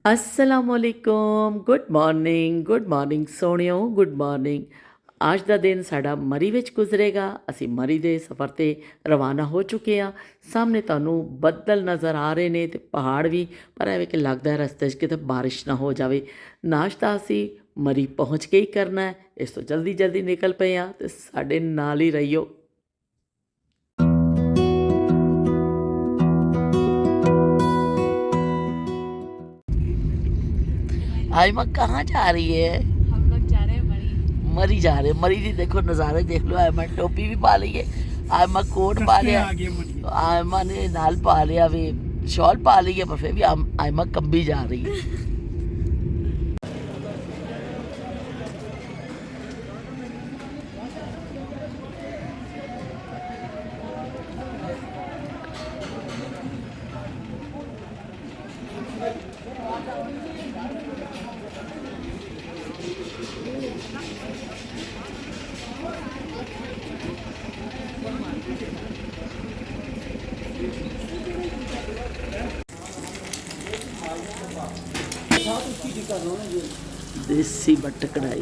असलामुअलैकुम good morning सोहणियो good morning. ਅੱਜ ਦਾ ਦਿਨ ਸਾਡਾ ਮਰੀ ਵਿੱਚ ਗੁਜ਼ਰੇਗਾ। ਅਸੀਂ ਮਰੀ ਦੇ ਸਫ਼ਰ 'ਤੇ ਰਵਾਨਾ ਹੋ ਚੁੱਕੇ ਹਾਂ। ਸਾਹਮਣੇ ਤੁਹਾਨੂੰ ਬੱਦਲ ਨਜ਼ਰ ਆ ਰਹੇ ਨੇ ਅਤੇ ਪਹਾੜ ਵੀ, ਪਰ ਐਵੇਂ ਕਿ ਲੱਗਦਾ ਰਸਤੇ 'ਚ ਕਿਤੇ ਬਾਰਿਸ਼ ਨਾ ਹੋ ਜਾਵੇ। ਨਾਸ਼ਤਾ ਅਸੀਂ ਮਰੀ ਪਹੁੰਚ ਕੇ ਹੀ ਕਰਨਾ ਹੈ, ਇਸ ਤੋਂ ਜਲਦੀ ਜਲਦੀ ਨਿਕਲ ਪਏ ਹਾਂ ਅਤੇ ਸਾਡੇ ਨਾਲ ਹੀ ਰਹੀਓ। आयमा कहाँ जा रही है? हम लोग जा रहे हैं मरी। मरी जा रहे, मरी दी देखो नज़ारे देख लो। आयमा टोपी भी पा ली है, आयमा कोट पा लिया, आयमा ने नाल पा लिया, वे शॉल पा ली है, पर फिर भी आयमा कंबी जा रही है। देसी बट कढ़ाई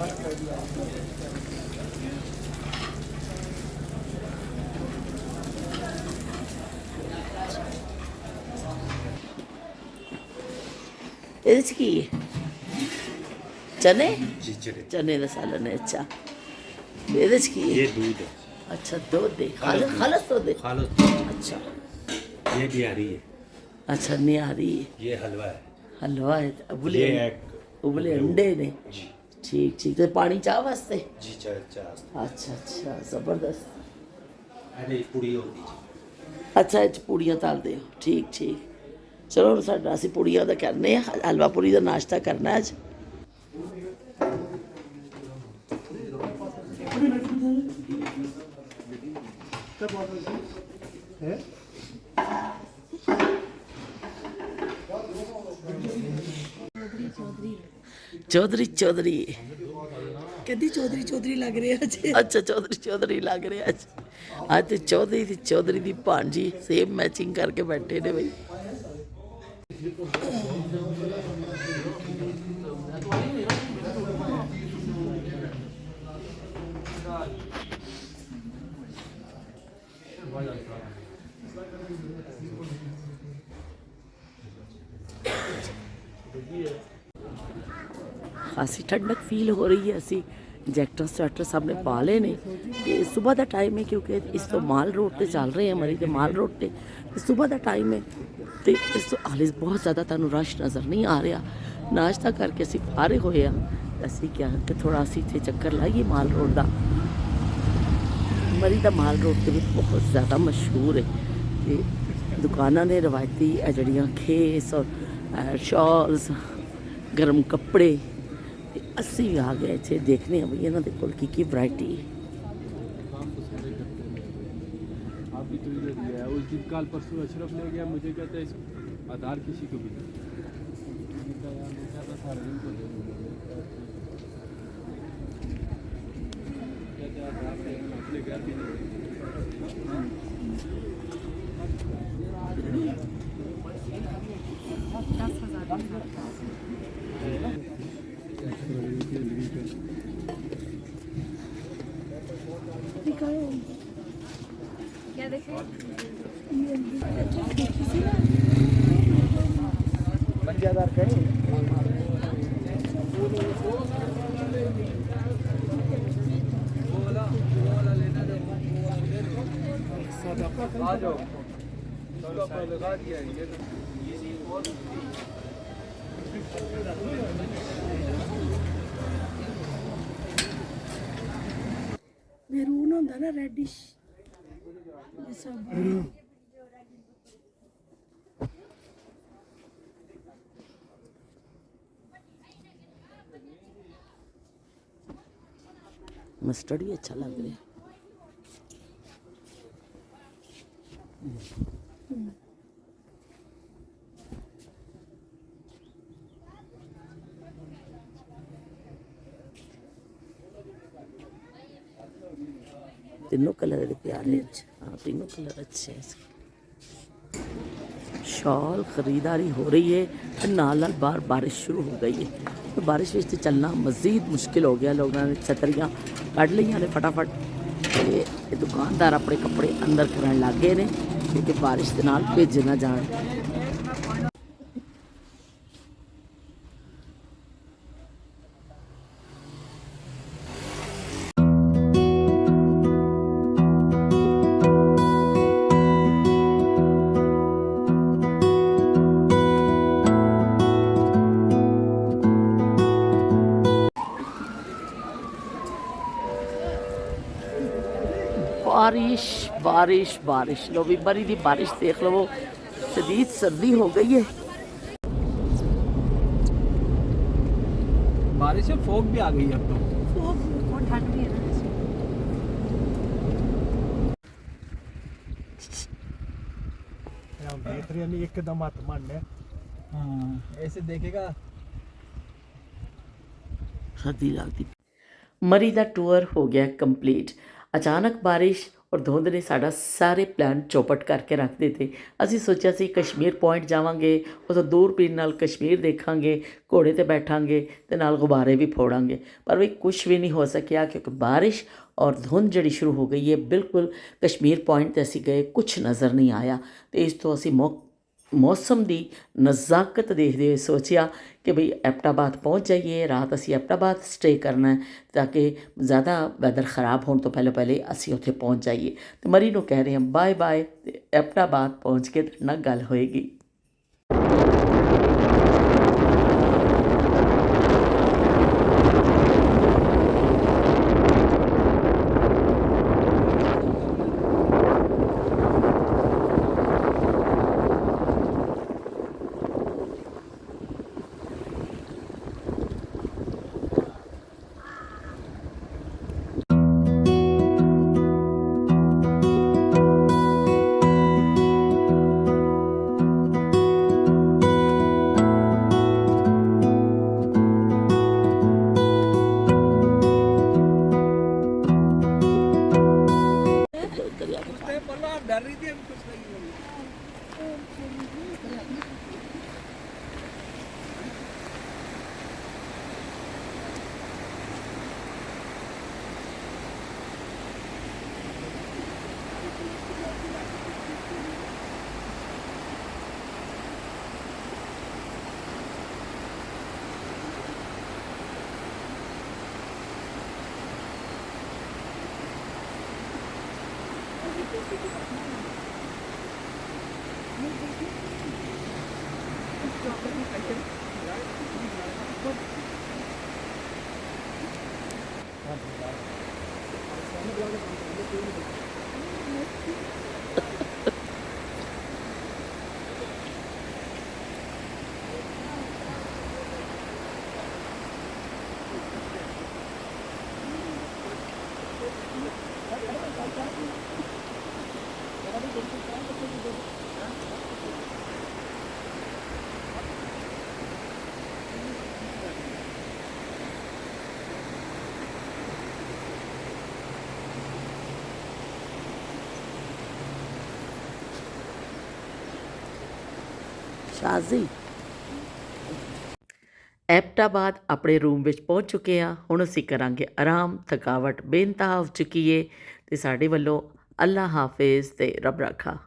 की चने जी चने चने का सालन है। अच्छा ये की ये दूध है। अच्छा दूध दे खालस दूध दे। खालस अच्छा ये निहारी है। अच्छा निहारी ये हलवा है। हलवा है। उबले ये एग उबले अंडे ने। जी ठीक ठीक। तो पानी चाह वास्ते? जी चाय अच्छा अच्छा जबरदस्त। अरे पूरी होती जी। अच्छा ਇਹ 'ਚ ਪੂੜੀਆਂ ਤਲਦੇ ਹੋ? ਠੀਕ ਠੀਕ। ਚਲੋ ਹੁਣ ਸਾਡਾ ਅਸੀਂ ਪੂੜੀਆਂ ਦਾ ਕਰਨੇ ਆ, ਹਲਵਾ ਪੂੜੀ ਦਾ ਨਾਸ਼ਤਾ ਕਰਨਾ ਅੱਜ। चौधरी चौधरी कहती चौधरी चौधरी लग रहे हैं जी। अच्छा चौधरी चौधरी लग रहे आज। आज तो चौधरी दी भांजी सेम मैचिंग करके बैठे ने भाई। खासी ठंडक फील हो रही है। असी जैकटर स्वेटर सब ने पा ले ने। ते सुबह का टाइम है क्योंकि इस तो माल रोड पर चल रहे हैं, मरी के माल रोड पर सुबह का टाइम है। तो इस तो हाले बहुत ज़्यादा तुहानू रश नज़र नहीं आ रहा। नाश्ता करके असी फारे होए असी क्या कि थोड़ा असी इतने चक्कर लाइए माल रोड का। मरी का माल रोड तो भी बहुत ज़्यादा मशहूर है। तो दुकाना ने रवायती जड़ियाँ खेस और शॉल्स गर्म कपड़े असी भी आ गए इतने देखने भाई इन्हों के कोल की वैरायटी है। अभी तो इधर ही है। उस दिन कल परसों अशरफ ले गया, मुझे कहता है इस आधार किसी को भी सारा दिन को अपने घर भी क्या देखे? आ जाओ लगा दिया ये मैरून होता ना रेडिश मस्टर्ड ही अच्छा लग रहा है। तीनों कलर प्यारे। हाँ तीनों कलर अच्छे हैं। ਸ਼ਾਲ ਖਰੀਦਦਾਰੀ ਹੋ ਰਹੀ ਹੈ ਤੇ ਨਾਲ ਬਾਹਰ ਬਾਰਿਸ਼ ਸ਼ੁਰੂ ਹੋ ਗਈ ਹੈ ਤੇ ਬਾਰਿਸ਼ ਵਿੱਚ ਚੱਲਣਾ ਮਜ਼ੀਦ ਮੁਸ਼ਕਿਲ ਹੋ ਗਿਆ। ਲੋਕਾਂ ਨੇ ਛਤਰੀਆਂ ਕੱਢ ਲਈਆਂ ਨੇ ਫਟਾਫਟ ਤੇ ਇਹ ਦੁਕਾਨਦਾਰ ਆਪਣੇ ਕੱਪੜੇ ਅੰਦਰ ਕਰਨ ਲੱਗ ਗਏ ਨੇ ਕਿਉਂਕਿ ਬਾਰਿਸ਼ ਦੇ ਨਾਲ ਭਿੱਜ ਨਾ ਜਾਣ। बारिश बारिश बारिश लो भी बड़ी दी बारिश देख लो, शदीद सर्दी हो गई है। बारिश में फोग भी आ गई है अब तो। और ठंड भी है ना। देख रहे हैं एकदम आत्मान है। ऐसे देखेगा सर्दी लगती। मरी ਦਾ ਟੂਰ ਹੋ ਗਿਆ ਕੰਪਲੀਟ। ਅਚਾਨਕ ਬਾਰਿਸ਼ ਔਰ ਧੁੰਦ ਨੇ ਸਾਡਾ ਸਾਰੇ ਪਲਾਨ ਚੌਪਟ ਕਰਕੇ ਰੱਖ ਦਿੱਤੇ। ਅਸੀਂ ਸੋਚਿਆ ਸੀ ਕਸ਼ਮੀਰ ਪੁਆਇੰਟ ਜਾਵਾਂਗੇ, ਉੱਥੋਂ ਦੂਰਬੀਨ ਨਾਲ ਕਸ਼ਮੀਰ ਦੇਖਾਂਗੇ, ਘੋੜੇ 'ਤੇ ਬੈਠਾਂਗੇ ਅਤੇ ਨਾਲ ਗੁਬਾਰੇ ਵੀ ਫੋੜਾਂਗੇ, ਪਰ ਵੀ ਕੁਛ ਵੀ ਨਹੀਂ ਹੋ ਸਕਿਆ ਕਿਉਂਕਿ ਬਾਰਿਸ਼ ਔਰ ਧੁੰਦ ਜਿਹੜੀ ਸ਼ੁਰੂ ਹੋ ਗਈ ਹੈ। ਬਿਲਕੁਲ ਕਸ਼ਮੀਰ ਪੁਆਇੰਟ 'ਤੇ ਅਸੀਂ ਗਏ, ਕੁਛ ਨਜ਼ਰ ਨਹੀਂ ਆਇਆ ਅਤੇ ਇਸ ਤੋਂ ਅਸੀਂ ਮੌਸਮ ਦੀ ਨਜ਼ਾਕਤ ਦੇਖਦੇ ਹੋਏ ਸੋਚਿਆ ਕਿ ਭਈ ਐਬਟਾਬਾਦ ਪਹੁੰਚ ਜਾਈਏ। ਰਾਤ ਅਸੀਂ ਐਬਟਾਬਾਦ ਸਟੇ ਕਰਨਾ ਤਾਂ ਕਿ ਜ਼ਿਆਦਾ ਵੈਦਰ ਖ਼ਰਾਬ ਹੋਣ ਤੋਂ ਪਹਿਲੇ ਅਸੀਂ ਉੱਥੇ ਪਹੁੰਚ ਜਾਈਏ। ਅਤੇ ਮਰੀ ਨੂੰ ਕਹਿ ਰਹੇ ਹਾਂ ਬਾਏ ਬਾਏ, ਅਤੇ ਐਬਟਾਬਾਦ ਪਹੁੰਚ ਕੇ ਤੁਹਾਡੇ ਨਾਲ ਗੱਲ ਹੋਏਗੀ। डर रही थी, अभी कुछ नहीं हुआ। ਸ਼ਾਜ਼ੀ ਐਬਟਾਬਾਦ ਆਪਣੇ ਰੂਮ ਵਿੱਚ ਪਹੁੰਚ ਚੁੱਕੇ ਹਾਂ। ਹੁਣ ਅਸੀਂ ਕਰਾਂਗੇ ਆਰਾਮ। ਥਕਾਵਟ ਬੇਇੰਤਹਾ ਹੋ ਚੁੱਕੀ ਹੈ ਅਤੇ ਸਾਡੇ ਵੱਲੋਂ ਅੱਲਾ ਹਾਫਿਜ਼ ਅਤੇ ਰੱਬ ਰਾਖਾ।